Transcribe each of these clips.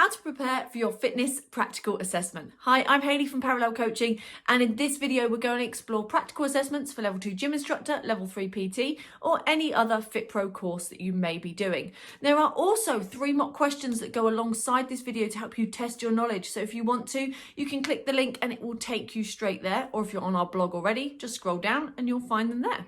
how to prepare for your fitness practical assessment. Hi, I'm Hayley from Parallel Coaching, and in this video we're going to explore practical assessments for level 2 gym instructor, level 3 PT, or any other FitPro course that you may be doing. There are also 3 mock questions that go alongside this video to help you test your knowledge. So if you want to, you can click the link and it will take you straight there, or if you're on our blog already, just scroll down and you'll find them there.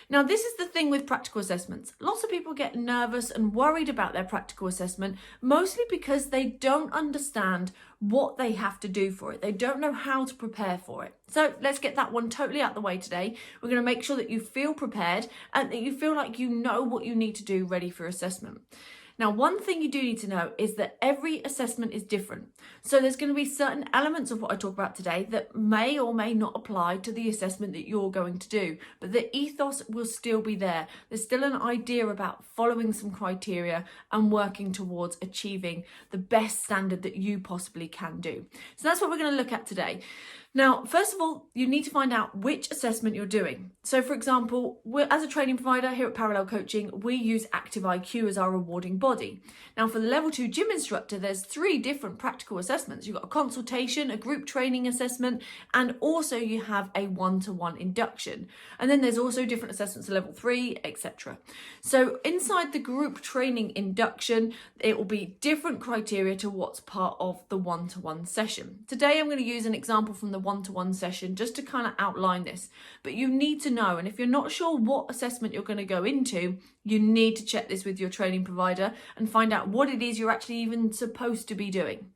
Now, this is the thing with practical assessments. Lots of people get nervous and worried about their practical assessment, mostly because they don't understand what they have to do for it. They don't know how to prepare for it. So let's get that one totally out the way today. We're going to make sure that you feel prepared and that you feel like you know what you need to do ready for assessment. Now, one thing you do need to know is that every assessment is different. So there's going to be certain elements of what I talk about today that may or may not apply to the assessment that you're going to do, but the ethos will still be there. There's still an idea about following some criteria and working towards achieving the best standard that you possibly can do. So that's what we're going to look at today. Now, first of all, you need to find out which assessment you're doing. So for example, as a training provider here at Parallel Coaching, we use Active IQ as our rewarding body. Now for the level 2 gym instructor, there's 3 different practical assessments. You've got a consultation, a group training assessment, and also you have a one-to-one induction. And then there's also different assessments at level 3, etc. So inside the group training induction, it will be different criteria to what's part of the one-to-one session. Today, I'm going to use an example from the one-to-one session just to kind of outline this, but you need to know, and if you're not sure what assessment you're going to go into, you need to check this with your training provider and find out what it is you're actually even supposed to be doing.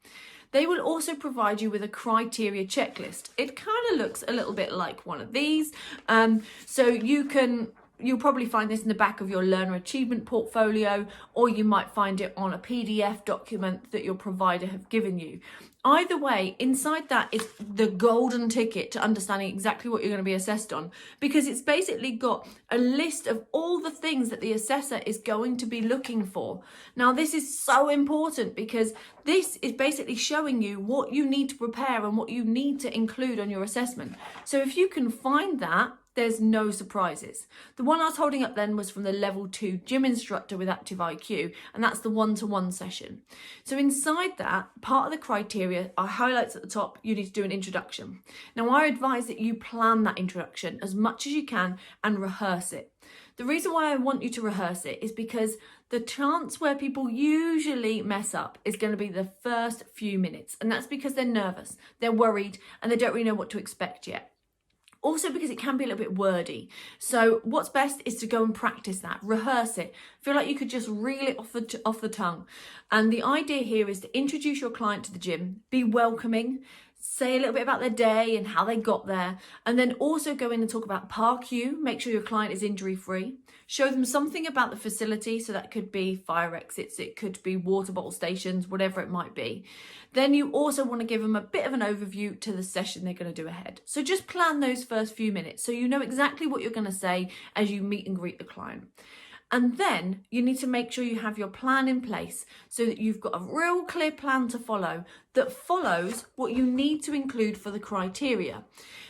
They will also provide you with a criteria checklist. It kind of looks a little bit like one of these, so you'll probably find this in the back of your learner achievement portfolio, or you might find it on a PDF document that your provider have given you. Either way, inside that is the golden ticket to understanding exactly what you're going to be assessed on, because it's basically got a list of all the things that the assessor is going to be looking for. Now, this is so important because this is basically showing you what you need to prepare and what you need to include on your assessment. So if you can find that, there's no surprises. The one I was holding up then was from the level 2 gym instructor with Active IQ, and that's the one-to-one session. So inside that, part of the criteria are highlights at the top. You need to do an introduction. Now, I advise that you plan that introduction as much as you can and rehearse it. The reason why I want you to rehearse it is because the chance where people usually mess up is going to be the first few minutes, and that's because they're nervous, they're worried, and they don't really know what to expect yet. Also because it can be a little bit wordy. So what's best is to go and practice that, rehearse it. Feel like you could just reel it off the tongue. And the idea here is to introduce your client to the gym, be welcoming, say a little bit about their day and how they got there, and then also go in and talk about PAR-Q, make sure your client is injury-free, show them something about the facility, so that could be fire exits, it could be water bottle stations, whatever it might be. Then you also want to give them a bit of an overview to the session they're going to do ahead. So just plan those first few minutes so you know exactly what you're going to say as you meet and greet the client. And then you need to make sure you have your plan in place so that you've got a real clear plan to follow that follows what you need to include for the criteria.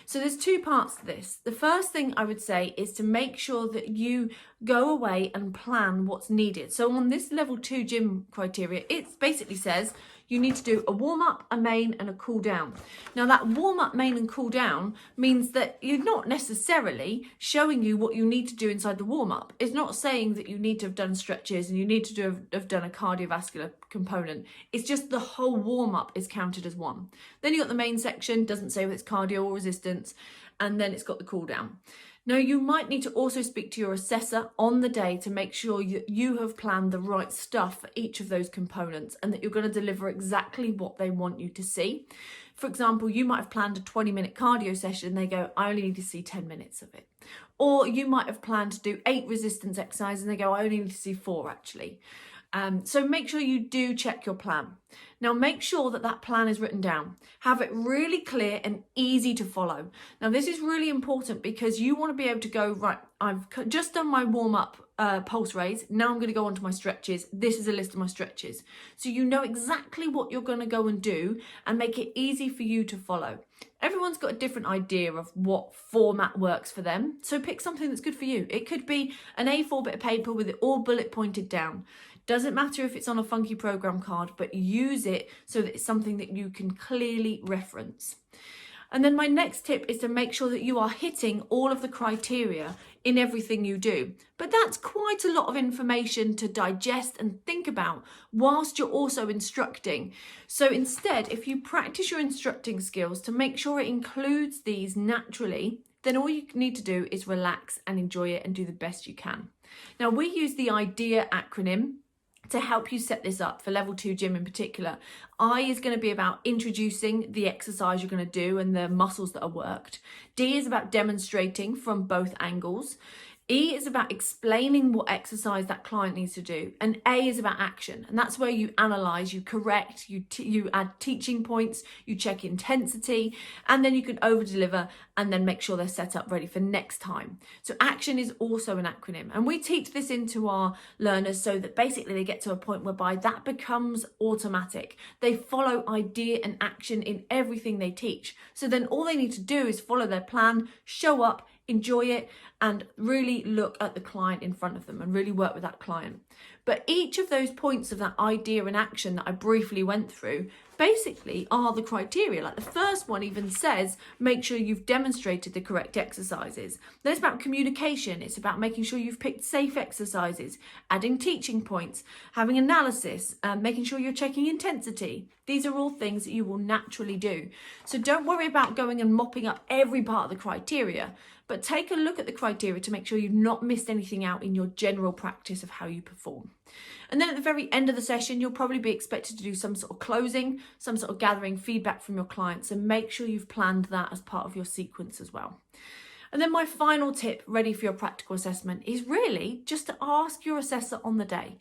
So there's 2 parts to this. The first thing I would say is to make sure that you go away and plan what's needed. So on this level 2 gym criteria, it basically says you need to do a warm-up, a main, and a cool-down. Now that warm-up, main, and cool-down means that you're not necessarily showing you what you need to do inside the warm-up. It's not saying that you need to have done stretches and you need to have done a cardiovascular component. It's just the whole warm-up is counted as one. Then you've got the main section, doesn't say whether it's cardio or resistance, and then it's got the cool-down. Now, you might need to also speak to your assessor on the day to make sure you have planned the right stuff for each of those components and that you're going to deliver exactly what they want you to see. For example, you might have planned a 20-minute cardio session and they go, I only need to see 10 minutes of it. Or you might have planned to do 8 resistance exercises and they go, I only need to see 4 actually. So make sure you do check your plan. Now make sure that that plan is written down. Have it really clear and easy to follow. Now this is really important because you want to be able to go, right, I've just done my warm-up pulse raise. Now I'm going to go on to my stretches. This is a list of my stretches. So you know exactly what you're going to go and do and make it easy for you to follow. Everyone's got a different idea of what format works for them. So pick something that's good for you. It could be an A4 bit of paper with it all bullet pointed down. Doesn't matter if it's on a funky program card, but use it so that it's something that you can clearly reference. And then my next tip is to make sure that you are hitting all of the criteria in everything you do. But that's quite a lot of information to digest and think about whilst you're also instructing. So instead, if you practice your instructing skills to make sure it includes these naturally, then all you need to do is relax and enjoy it and do the best you can. Now, we use the IDEA acronym to help you set this up for level 2 gym in particular. I is going to be about introducing the exercise you're going to do and the muscles that are worked. D is about demonstrating from both angles. E is about explaining what exercise that client needs to do. And A is about action. And that's where you analyze, you correct, you add teaching points, you check intensity, and then you can over deliver and then make sure they're set up ready for next time. So action is also an acronym. And we teach this into our learners so that basically they get to a point whereby that becomes automatic. They follow idea and action in everything they teach. So then all they need to do is follow their plan, show up, enjoy it, and really look at the client in front of them and really work with that client. But each of those points of that idea and action that I briefly went through basically are the criteria. Like the first one even says, make sure you've demonstrated the correct exercises. Then it's about communication. It's about making sure you've picked safe exercises, adding teaching points, having analysis, making sure you're checking intensity. These are all things that you will naturally do. So don't worry about going and mopping up every part of the criteria, but take a look at the criteria to make sure you've not missed anything out in your general practice of how you perform. And then at the very end of the session, you'll probably be expected to do some sort of closing, some sort of gathering feedback from your clients, and make sure you've planned that as part of your sequence as well. And then my final tip, ready for your practical assessment, is really just to ask your assessor on the day.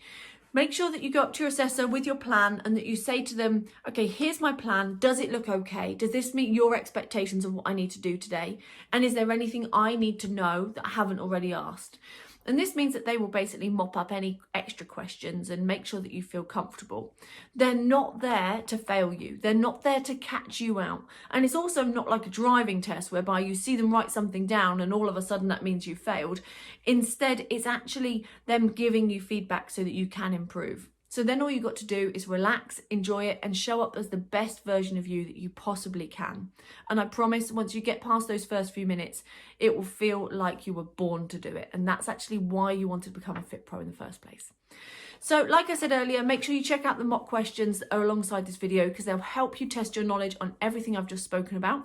Make sure that you go up to your assessor with your plan and that you say to them, okay, here's my plan. Does it look okay? Does this meet your expectations of what I need to do today? And is there anything I need to know that I haven't already asked? And this means that they will basically mop up any extra questions and make sure that you feel comfortable. They're not there to fail you. They're not there to catch you out. And it's also not like a driving test whereby you see them write something down and all of a sudden that means you failed. Instead, it's actually them giving you feedback so that you can improve. So then all you've got to do is relax, enjoy it, and show up as the best version of you that you possibly can. And I promise once you get past those first few minutes, it will feel like you were born to do it. And that's actually why you wanted to become a Fit Pro in the first place. So like I said earlier, make sure you check out the mock questions that are alongside this video because they'll help you test your knowledge on everything I've just spoken about.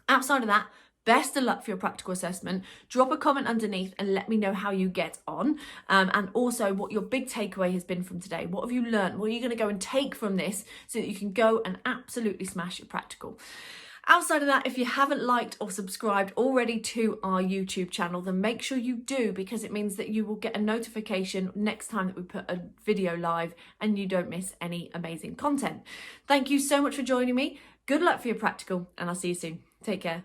Outside of that, best of luck for your practical assessment. Drop a comment underneath and let me know how you get on and also what your big takeaway has been from today. What have you learned? What are you going to go and take from this so that you can go and absolutely smash your practical? Outside of that, if you haven't liked or subscribed already to our YouTube channel, then make sure you do because it means that you will get a notification next time that we put a video live and you don't miss any amazing content. Thank you so much for joining me. Good luck for your practical and I'll see you soon. Take care.